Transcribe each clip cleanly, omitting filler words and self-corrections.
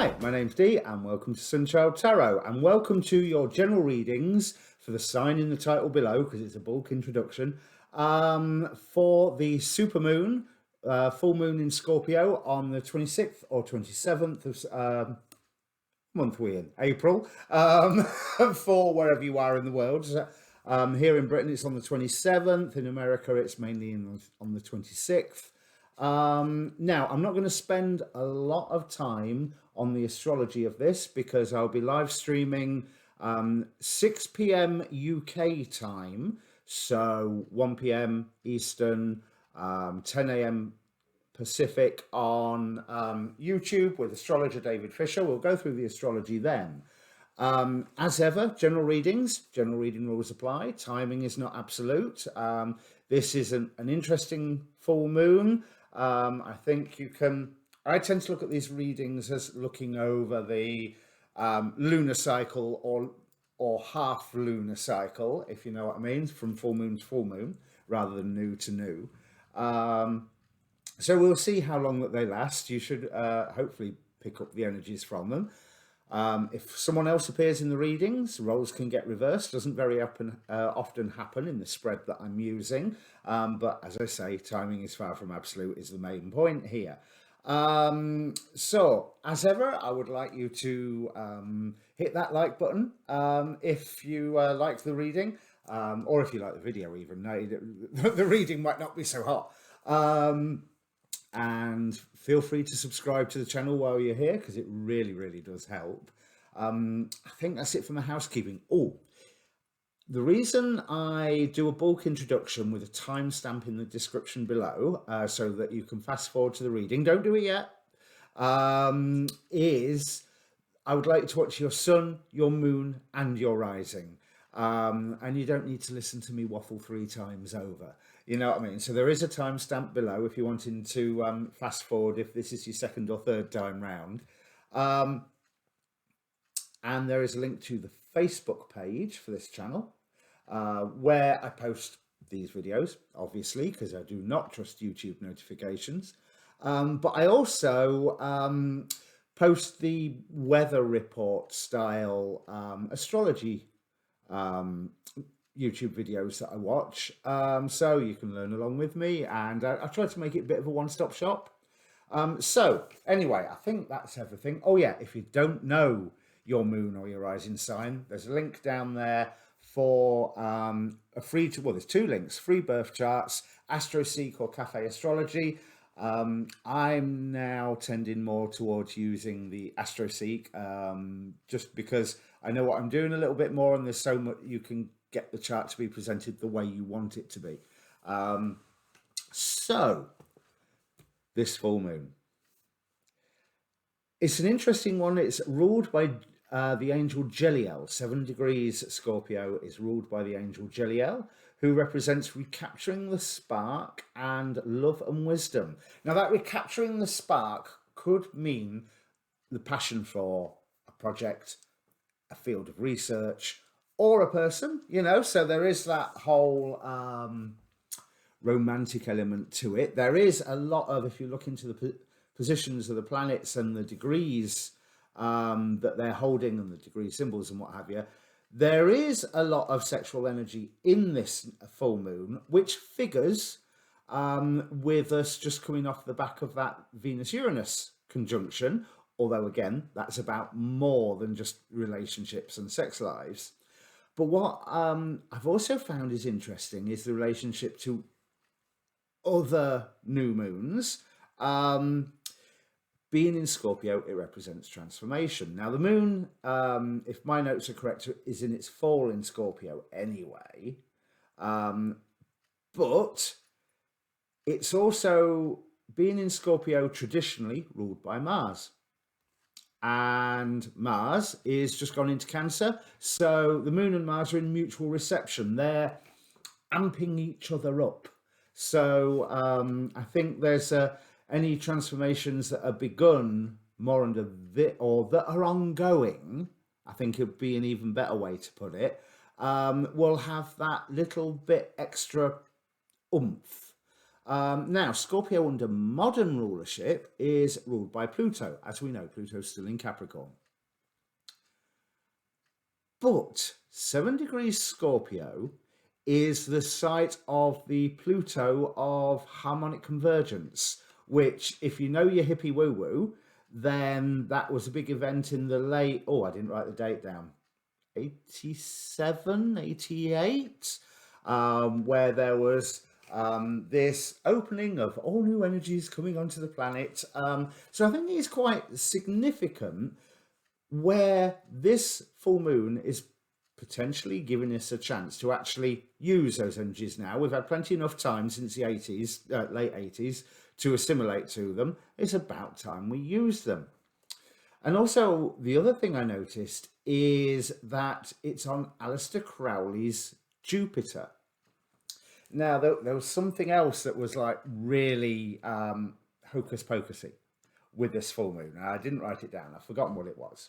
Hi, my name's Dee and welcome to Sunchild Tarot, and welcome to your general readings for the sign in the title below, because it's a bulk introduction, for the supermoon, full moon in Scorpio on the 26th or 27th of month we're in, April, for wherever you are in the world. Here in Britain it's on the 27th, in America it's mainly on the 26th. Now, I'm not going to spend a lot of time on the astrology of this because I'll be live streaming 6 p.m. UK time, so 1 p.m. Eastern, 10 a.m. Pacific on YouTube with astrologer David Fisher. We'll go through the astrology then. As ever, general reading rules apply. Timing is not absolute. This is an interesting full moon. I think I tend to look at these readings as looking over the lunar cycle or half lunar cycle, if you know what I mean, from full moon to full moon, rather than new to new. So we'll see how long that they last. You should hopefully pick up the energies from them. If someone else appears in the readings, roles can get reversed. Doesn't very often happen in the spread that I'm using. But as I say, timing is far from absolute is the main point here. So, as ever, I would like you to hit that like button if you like the reading, or if you like the video even. No, the reading might not be so hot. And feel free to subscribe to the channel while you're here, because it really does help. I think that's it for my housekeeping. The reason I do a bulk introduction with a timestamp in the description below, so that you can fast forward to the reading, don't do it yet, is I would like to watch your sun, your moon and your rising. And you don't need to listen to me waffle 3 times over. You know what I mean? So there is a timestamp below if you're wanting to fast forward if this is your second or third time round. And there is a link to the Facebook page for this channel, where I post these videos, obviously, because I do not trust YouTube notifications. But I also post the weather report style astrology YouTube videos that I watch, so you can learn along with me, and I try to make it a bit of a one-stop shop. So anyway, I think that's everything. Oh yeah, if you don't know your moon or your rising sign, there's a link down there for there's 2 links: free birth charts, AstroSeek or Cafe Astrology. I'm now tending more towards using the AstroSeek, just because I know what I'm doing a little bit more, and there's so much you can get the chart to be presented the way you want it to be. So this full moon, it's an interesting one. It's ruled by the angel Jeliel. 7 degrees Scorpio is ruled by the angel Jeliel, who represents recapturing the spark and love and wisdom. Now, that recapturing the spark could mean the passion for a project, a field of research, or a person, you know. So there is that whole romantic element to it. There is a lot of, if you look into the positions of the planets and the degrees that they're holding and the degree symbols and what have you, there is a lot of sexual energy in this full moon, which figures with us just coming off the back of that Venus-Uranus conjunction, although again, that's about more than just relationships and sex lives. But what I've also found is interesting is the relationship to other new moons. Being in Scorpio, it represents transformation. Now, the moon, if my notes are correct, is in its fall in Scorpio anyway. But it's also, being in Scorpio, traditionally ruled by Mars. And Mars is just gone into Cancer. So the moon and Mars are in mutual reception. They're amping each other up. So I think there's any transformations that are begun more under or that are ongoing, I think it would be an even better way to put it, will have that little bit extra oomph. Now, Scorpio under modern rulership is ruled by Pluto. As we know, Pluto's still in Capricorn. But 7 degrees Scorpio is the site of the Pluto of harmonic convergence, which, if you know your hippie woo-woo, then that was a big event in the late, oh, I didn't write the date down, 87, 88, where there was this opening of all new energies coming onto the planet. So I think it's quite significant where this full moon is potentially giving us a chance to actually use those energies now. We've had plenty enough time since the 80s, late 80s, to assimilate to them. It's about time we use them. And also, the other thing I noticed is that it's on Aleister Crowley's Jupiter. Now, there was something else that was like really hocus pocusy with this full moon. I didn't write it down. I've forgotten what it was.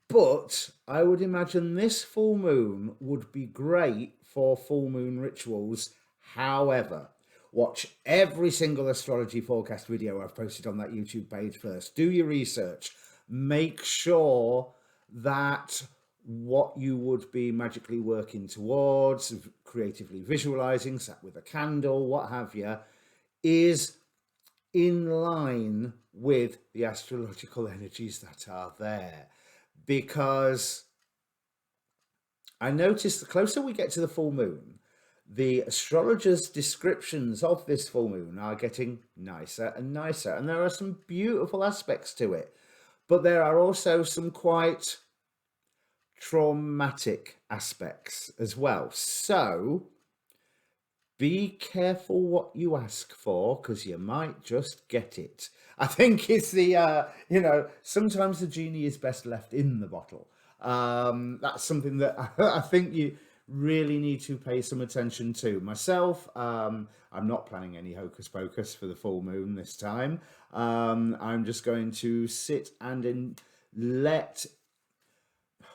But I would imagine this full moon would be great for full moon rituals. However, watch every single astrology forecast video I've posted on that YouTube page first. Do your research. Make sure that what you would be magically working towards, creatively visualizing, sat with a candle, what have you, is in line with the astrological energies that are there. Because I noticed the closer we get to the full moon, the astrologers' descriptions of this full moon are getting nicer and nicer. And there are some beautiful aspects to it. But there are also some quite traumatic aspects as well. So be careful what you ask for, because you might just get it. I think it's the, sometimes the genie is best left in the bottle. That's something that I think you really need to pay some attention to. Myself, I'm not planning any hocus pocus for the full moon this time. I'm just going to sit and let,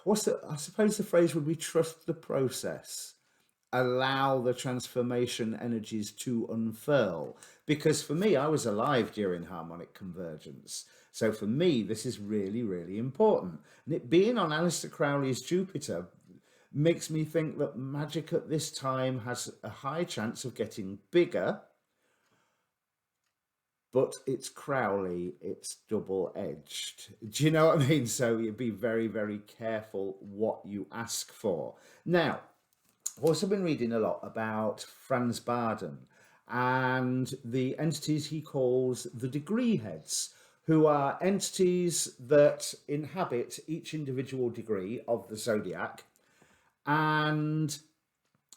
I suppose the phrase would be trust the process. Allow the transformation energies to unfurl. Because for me, I was alive during harmonic convergence. So for me, this is really, really important. And it being on Aleister Crowley's Jupiter makes me think that magic at this time has a high chance of getting bigger. But it's Crowley, it's double-edged. Do you know what I mean? So you be very, very careful what you ask for. Now, I've also been reading a lot about Franz Barden and the entities he calls the degree heads, who are entities that inhabit each individual degree of the zodiac and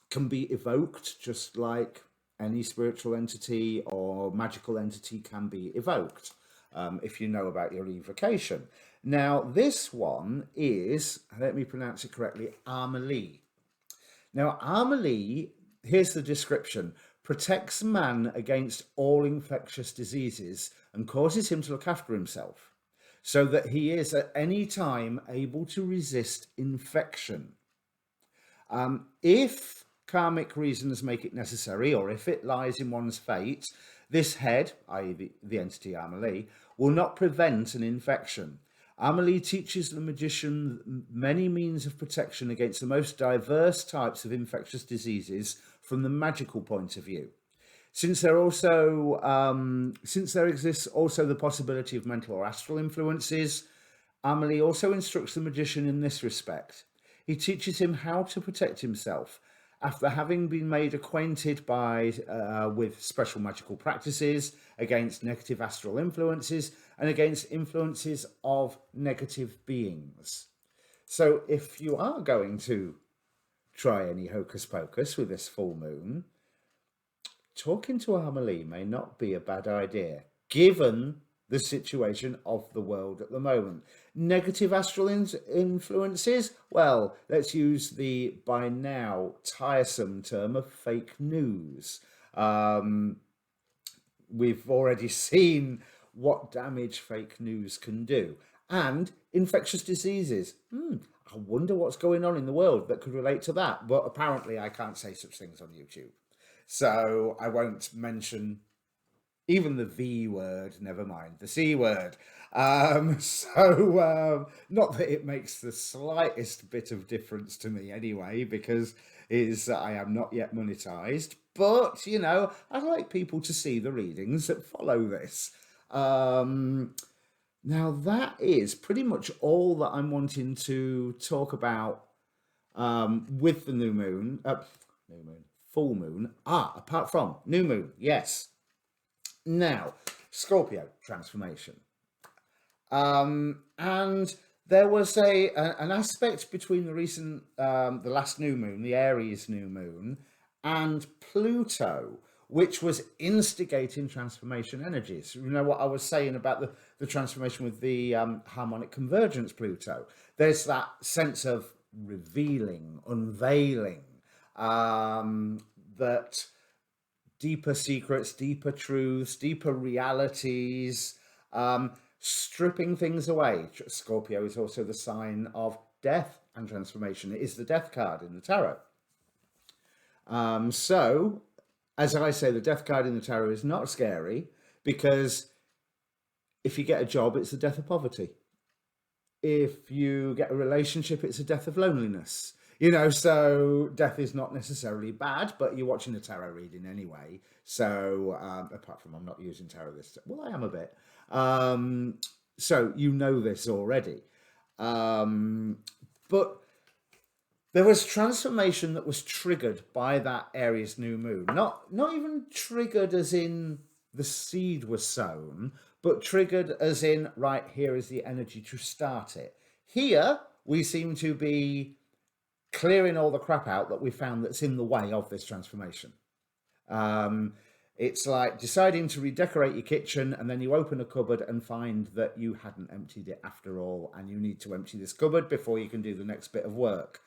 can be evoked just like any spiritual entity or magical entity can be evoked, if you know about your evocation. Now, this one is, let me pronounce it correctly, Amelie. Now, Amelie, here's the description, protects man against all infectious diseases and causes him to look after himself so that he is at any time able to resist infection. If karmic reasons make it necessary, or if it lies in one's fate, this head, i.e. the entity Amelie, will not prevent an infection. Amelie teaches the magician many means of protection against the most diverse types of infectious diseases from the magical point of view. Since there exists also the possibility of mental or astral influences, Amelie also instructs the magician in this respect. He teaches him how to protect himself after having been made acquainted with special magical practices against negative astral influences and against influences of negative beings. So if you are going to try any hocus pocus with this full moon, talking to Amelie may not be a bad idea, given the situation of the world at the moment. Negative astral influences? Well, let's use the by now tiresome term of fake news. We've already seen what damage fake news can do. And infectious diseases. I wonder what's going on in the world that could relate to that. But apparently I can't say such things on YouTube. So I won't mention even the V word, never mind, the C word. Not that it makes the slightest bit of difference to me anyway, because is I am not yet monetized. But, you know, I'd like people to see the readings that follow this. Now, that is pretty much all that I'm wanting to talk about with the new moon, full moon. Apart from new moon, yes. Now, Scorpio transformation. And there was an aspect between the recent, the last new moon, the Aries new moon, and Pluto, which was instigating transformation energies. You know what I was saying about the transformation with the harmonic convergence Pluto? There's that sense of revealing, unveiling, that deeper secrets, deeper truths, deeper realities, stripping things away. Scorpio is also the sign of death and transformation. It is the death card in the tarot. So, as I say, the death card in the tarot is not scary because if you get a job, it's the death of poverty. If you get a relationship, it's a death of loneliness. You know, so death is not necessarily bad, but you're watching a tarot reading anyway. So, apart from I'm not using tarot this, well, I am a bit. So you know this already. But there was transformation that was triggered by that Aries new moon. Not even triggered as in the seed was sown, but triggered as in, right, here is the energy to start it. Here, we seem to be clearing all the crap out that we found that's in the way of this transformation. It's like deciding to redecorate your kitchen and then you open a cupboard and find that you hadn't emptied it after all, and you need to empty this cupboard before you can do the next bit of work.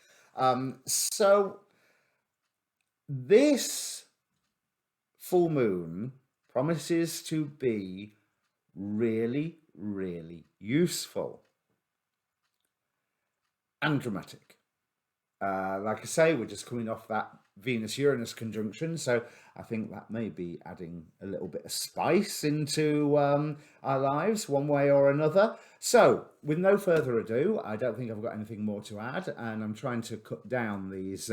So this full moon promises to be really, really useful and dramatic. Like I say, we're just coming off that Venus-Uranus conjunction, so I think that may be adding a little bit of spice into our lives one way or another. So, with no further ado, I don't think I've got anything more to add, and I'm trying to cut down these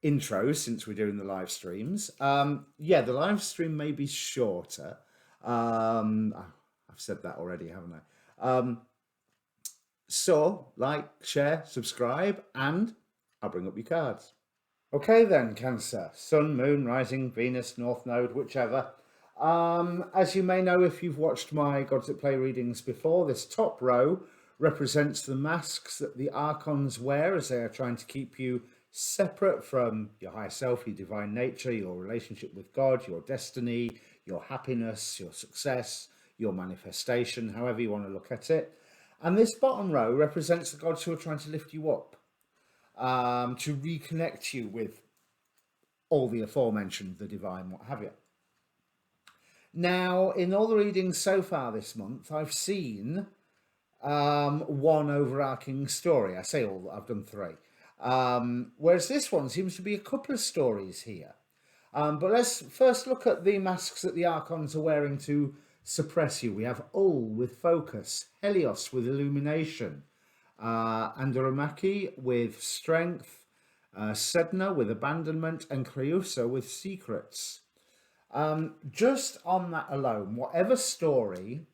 intros since we're doing the live streams. Yeah, the live stream may be shorter. I've said that already, haven't I? So, like, share, subscribe, and I'll bring up your cards. Okay then, Cancer. Sun, Moon, Rising, Venus, North Node, whichever. As you may know if you've watched my Gods at Play readings before, this top row represents the masks that the Archons wear as they are trying to keep you separate from your higher self, your divine nature, your relationship with God, your destiny, your happiness, your success, your manifestation, however you want to look at it. And this bottom row represents the gods who are trying to lift you up, to reconnect you with all the aforementioned, the divine, what have you. Now, in all the readings so far this month, I've seen one overarching story. I say all, I've done three. Whereas this one seems to be a couple of stories here. But let's first look at the masks that the Archons are wearing to suppress you. We have Ul with focus, Helios with illumination, Andromachy with strength, Sedna with abandonment, and Creusa with secrets. Just on that alone, whatever story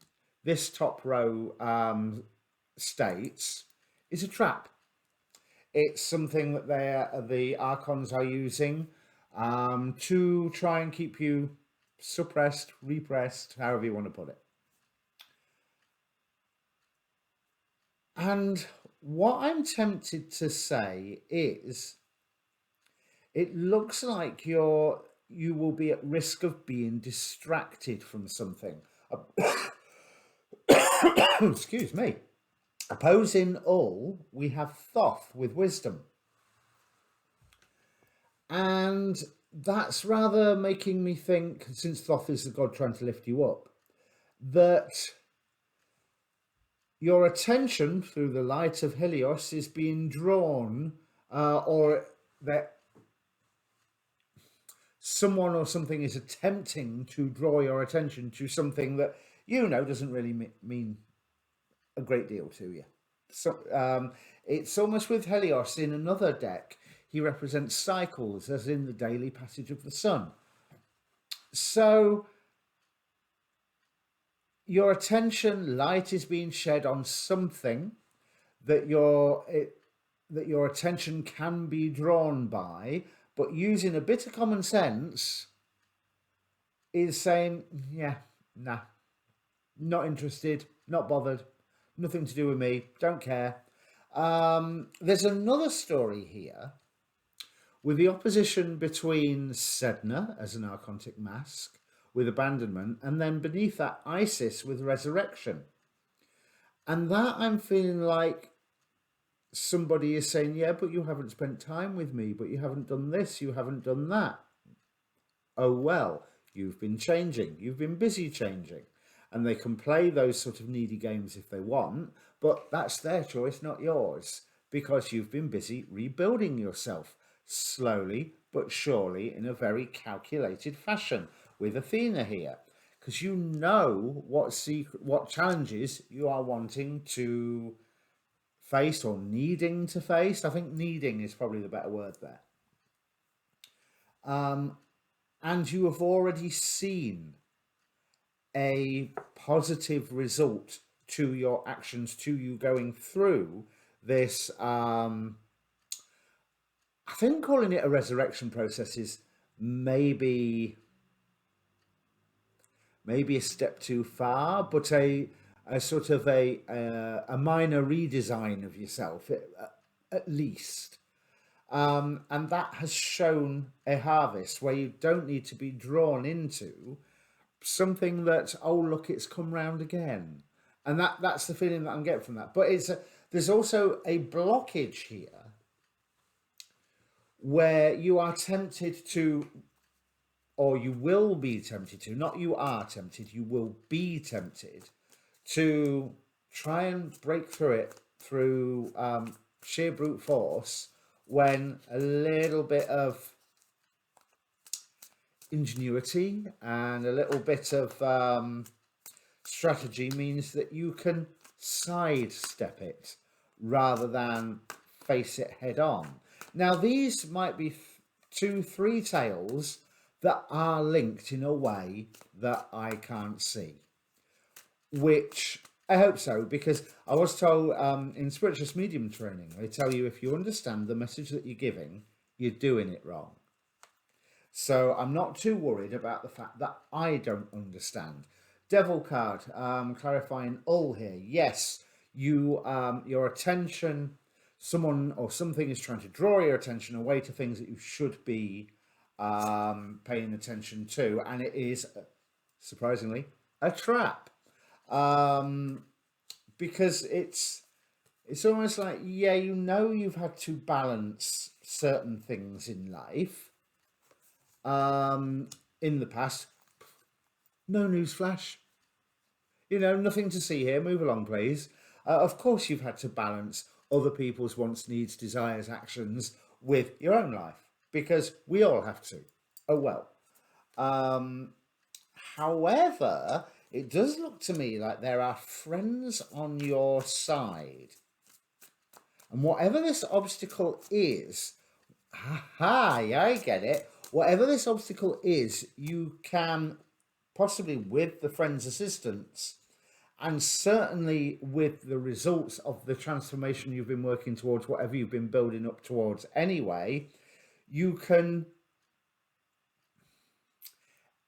this top row states is a trap. It's something that the Archons are using to try and keep you suppressed, repressed, however you want to put it. And what I'm tempted to say is, it looks like you will be at risk of being distracted from something. Excuse me. Opposing all, we have Thoth with wisdom. And that's rather making me think, since Thoth is the god trying to lift you up, that your attention through the light of Helios is being drawn, or that someone or something is attempting to draw your attention to something that you know doesn't really mean a great deal to you. So it's almost with Helios in another deck. He represents cycles, as in the daily passage of the sun. So your attention, light is being shed on something that your attention can be drawn by, but using a bit of common sense is saying, yeah, nah, not interested, not bothered, nothing to do with me, don't care. There's another story here with the opposition between Sedna as an archontic mask with abandonment, and then beneath that Isis with resurrection. And that I'm feeling like somebody is saying, yeah, but you haven't spent time with me, but you haven't done this, you haven't done that. Oh, well, you've been changing, you've been busy changing. And they can play those sort of needy games if they want, but that's their choice, not yours, because you've been busy rebuilding yourself slowly but surely in a very calculated fashion with Athena here, because you know what challenges you are wanting to face or needing to face. I think needing is probably the better word there. And you have already seen a positive result to your actions, to you going through this. I think calling it a resurrection process is maybe a step too far, but a sort of a minor redesign of yourself at least. And that has shown a harvest where you don't need to be drawn into something that, oh look, it's come round again. And that's the feeling that I'm getting from that. But there's also a blockage here where you are tempted to, or you will be tempted to, not you are tempted, you will be tempted to try and break through it through sheer brute force, when a little bit of ingenuity and a little bit of strategy means that you can sidestep it rather than face it head on. Now, these might be 2-3 tales that are linked in a way that I can't see, which I hope so, because I was told in spiritualist medium training, they tell you if you understand the message that you're giving, you're doing it wrong. So I'm not too worried about the fact that I don't understand. Devil card, clarifying all here. Yes, your attention, someone or something is trying to draw your attention away to things that you should be paying attention to, and it is surprisingly a trap, because it's almost like, yeah, you know, you've had to balance certain things in life in the past. No news flash, you know, nothing to see here, move along please. Of course you've had to balance other people's wants, needs, desires, actions with your own life, because we all have to. Oh well. However, it does look to me like there are friends on your side, and whatever this obstacle is, yeah, I get it. Whatever this obstacle is, you can possibly, with the friend's assistance, and certainly with the results of the transformation you've been working towards, whatever you've been building up towards anyway, you can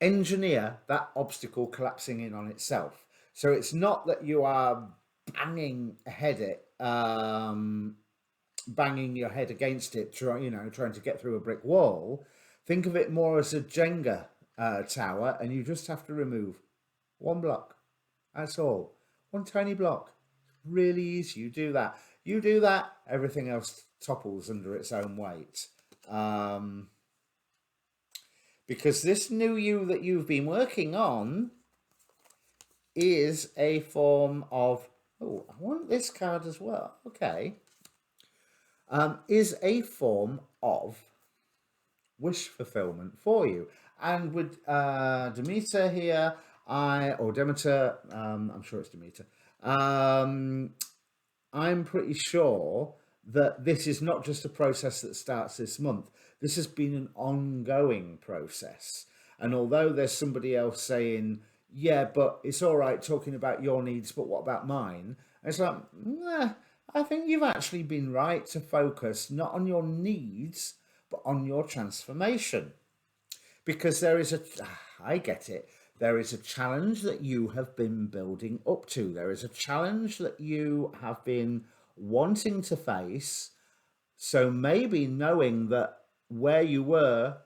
engineer that obstacle collapsing in on itself. So it's not that you are banging your head against it, trying to get through a brick wall. Think of it more as a Jenga tower, and you just have to remove one block. That's all. One tiny block. Really easy. You do that, everything else topples under its own weight. Because this new you that you've been working on is a form of, oh, I want this card as well. Okay. Is a form of wish fulfillment for you. And with Demeter here, or Demeter, I'm sure it's Demeter, I'm pretty sure that this is not just a process that starts this month. This has been an ongoing process. And although there's somebody else saying, yeah, but it's all right talking about your needs, but what about mine? And it's like, nah, I think you've actually been right to focus not on your needs, but on your transformation. Because I get it, there is a challenge that you have been building up to. There is a challenge that you have been wanting to face. So maybe knowing that where you were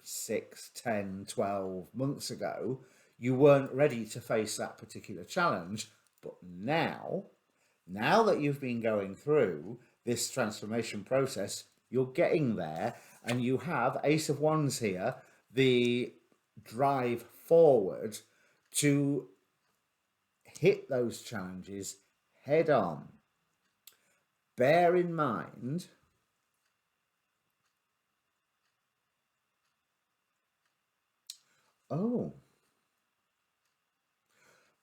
6, 10, 12 months ago, you weren't ready to face that particular challenge. But now that you've been going through this transformation process, you're getting there, and you have Ace of Wands here, the drive forward to hit those challenges head on. Bear in mind,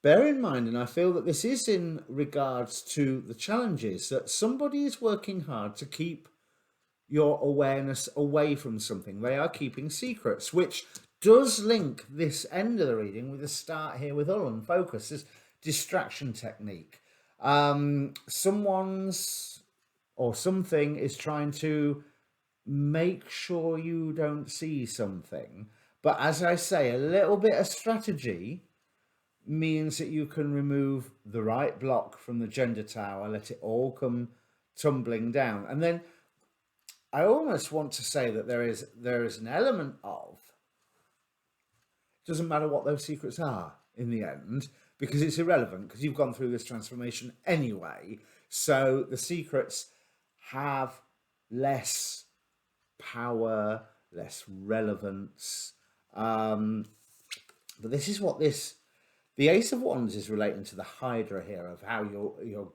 bear in mind, and I feel that this is in regards to the challenges, that somebody is working hard to keep your awareness away from something. They are keeping secrets, which does link this end of the reading with the start here with Ullen focus, this distraction technique. Someone's or something is trying to make sure you don't see something. But as I say, a little bit of strategy means that you can remove the right block from the gender tower, let it all come tumbling down. And then I almost want to say that there is an element of, it doesn't matter what those secrets are in the end, because it's irrelevant, because you've gone through this transformation anyway. So the secrets have less power, less relevance. But this is what the Ace of Wands is relating to the Hydra here, of how you're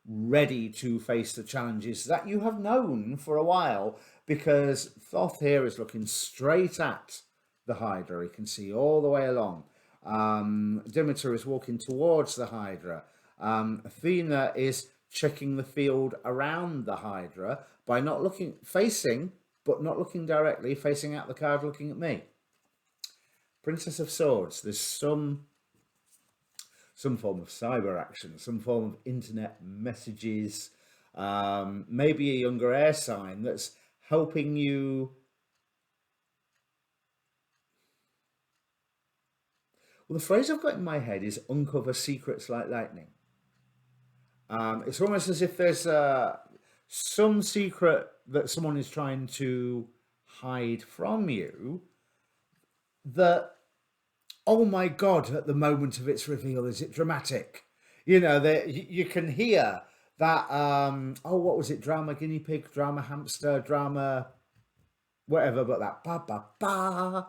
ready to face the challenges that you have known for a while, because Thoth here is looking straight at the Hydra. He can see all the way along. Demeter is walking towards the Hydra. Athena is checking the field around the Hydra by not facing, but not looking directly, facing out the card, looking at me. Princess of Swords, there's some form of cyber action, some form of internet messages, maybe a younger air sign that's helping you. Well, the phrase I've got in my head is uncover secrets like lightning. It's almost as if there's some secret that someone is trying to hide from you that, oh my God, at the moment of its reveal, is it dramatic? You know, you can hear that, what was it? Drama guinea pig, drama hamster, drama whatever, but that ba ba ba.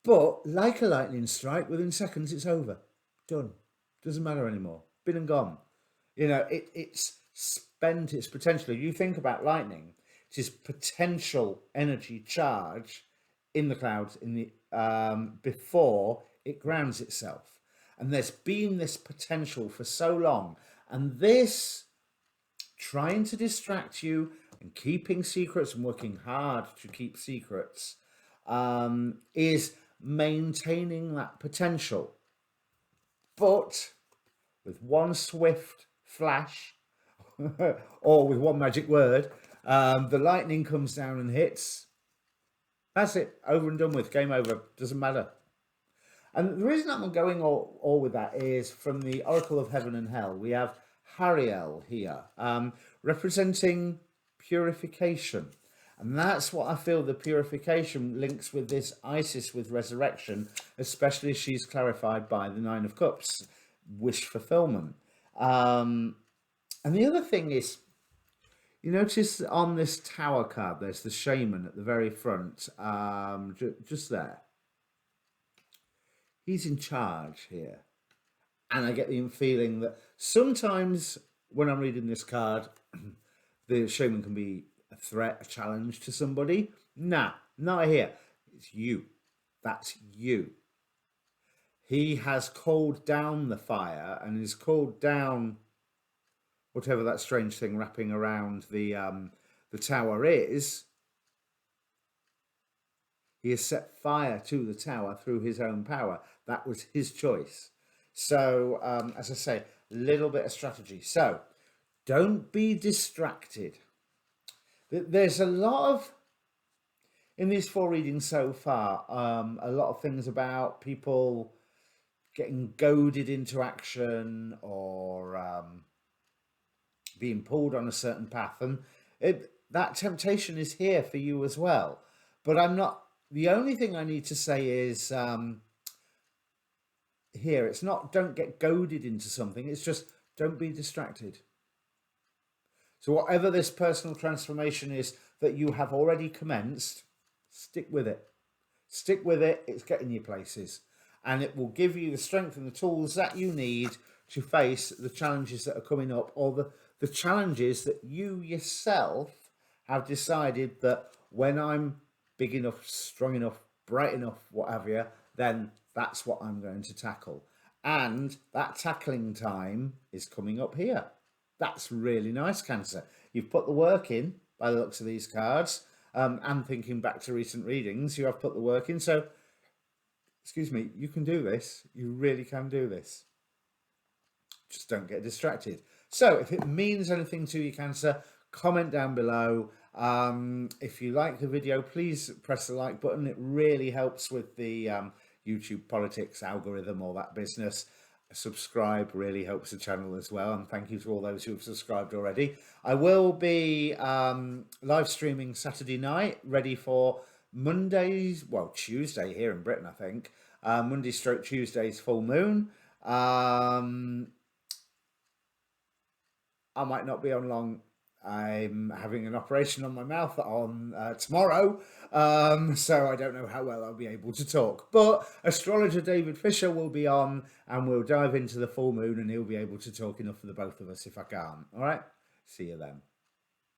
But like a lightning strike, within seconds it's over. Done. Doesn't matter anymore. Been and gone. You know, it's spent its potential. You think about lightning, it is potential energy charge in the clouds in the before it grounds itself. And there's been this potential for so long. And this trying to distract you and keeping secrets and working hard to keep secrets is maintaining that potential. But with one swift flash or with one magic word, the lightning comes down and hits. That's it, over and done with, game over, doesn't matter. And the reason I'm going all with that is from the Oracle of Heaven and Hell, we have Hariel here, representing purification. And that's what I feel the purification links with this Isis with resurrection, especially as she's clarified by the Nine of Cups, wish fulfillment. And the other thing is, you notice on this tower card, there's the shaman at the very front, just there. He's in charge here. And I get the feeling that sometimes when I'm reading this card, the shaman can be a threat, a challenge to somebody. Nah, not here. It's you. That's you. He has called down the fire and has called down whatever that strange thing wrapping around the tower is. He has set fire to the tower through his own power. That was his choice. So, as I say, a little bit of strategy. So, don't be distracted. There's a lot of, in these 4 readings so far, a lot of things about people getting goaded into action or being pulled on a certain path. And that temptation is here for you as well. But I'm not, the only thing I need to say is here, it's not don't get goaded into something, it's just don't be distracted. So whatever this personal transformation is that you have already commenced, stick with it. Stick with it, it's getting you places. And it will give you the strength and the tools that you need to face the challenges that are coming up, or the challenges that you yourself have decided that when I'm big enough, strong enough, bright enough, what have you, then that's what I'm going to tackle. And that tackling time is coming up here. That's really nice, Cancer. You've put the work in by the looks of these cards, and thinking back to recent readings, you have put the work in. So, excuse me, you can do this. You really can do this. Just don't get distracted. So if it means anything to you, Cancer, comment down below. If you like the video, please press the like button. It really helps with the YouTube politics algorithm, all that business. Subscribe really helps the channel as well, and thank you to all those who have subscribed already. I will be live streaming Saturday night, ready for Monday's, well, Tuesday here in Britain, I think. Monday stroke Tuesday's full moon. I might not be on long. I'm having an operation on my mouth on tomorrow, so I don't know how well I'll be able to talk. But astrologer David Fisher will be on, and we'll dive into the full moon, and he'll be able to talk enough for the both of us if I can't. All right, see you then.